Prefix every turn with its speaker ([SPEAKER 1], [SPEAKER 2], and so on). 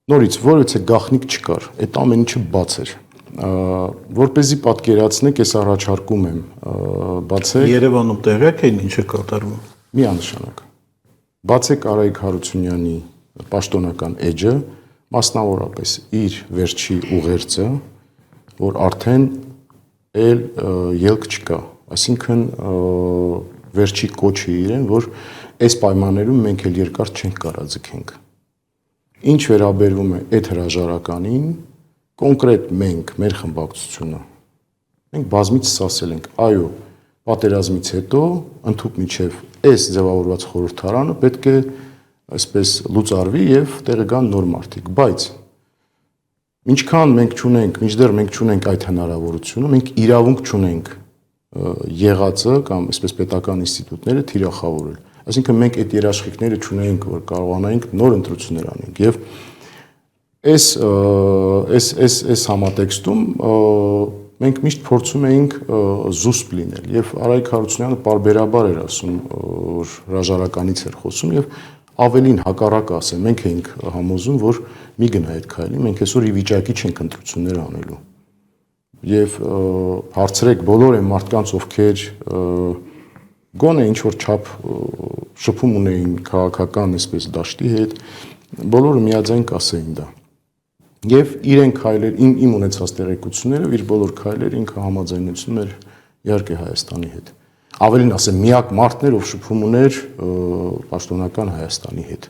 [SPEAKER 1] Նորից որևէ գաղտնիք չկար, այդ ամեն ինչը բաց էր։ Որպեսզի պատկերացնեք, ես առաջարկում եմ բացեք
[SPEAKER 2] Երևանում տեղյակ էին ինչ է կատարվում։
[SPEAKER 1] Միանշանակ։ Բացեք Արայիկ Հարությունյանի պաշտոնական էջը, մասնավորապես իր վերջի ուղերձը, որ արդեն ելք չկա, այսինքն վերջի կոչը իրեն, որ այս պայմաններում մենք էլ երկար չենք կարա ձգենք։ Ինչ վերաբերվում է այդ հրաժարականին, կոնկրետ մենք, մեր խմբակցությունը, մենք բազմիցս ասել ենք, այո, պատերազմից հետո ընդհուպ միջև այս ձևավորված խորհրդարանը պետք է այսպես լուծարվի եւ տեղը գան նոր մարդիկ, բայց ինչքան մենք չունենք, մինչդեռ մենք չունենք այդ հնարավորությունը, մենք իրավունք չունենք եղածը կամ այսպես պետական ինստիտուտները թիրախավորել։ Այսինքն մենք այդ երաշխիքները չունենք, որ կարողանայինք նոր ընտրություններ անենք եւ այս համատեքստում մենք միշտ փորձում էինք զուսպ լինել եւ Արայիկ Հարությունյանը պարբերաբար էր ասում, որ հրաժարականից էր խոսում եւ ավելին հակառակը ասեմ, մենք էինք համոզում, որ մի գնա այդ քայլին, մենք այսօր ի վիճակի չենք ընտրություններ անելու։ Եվ հարցրեք բոլոր այն մարդկանց, ովքեր գոնե ինչ որ չափ շփում ունեին քաղաքական այսպես դաշտի հետ, բոլորը միաձայն կասեին դա։ Եվ իրեն քայլեր իմ ունեցած տեղեկություններով իր բոլոր քայլերը ինքը համաձայնեցնում էր իհարկե Հայաստանի հետ։ Ավելին ասեմ, միակ մարդն էր, ով շփում ուներ պաշտոնական Հայաստանի հետ։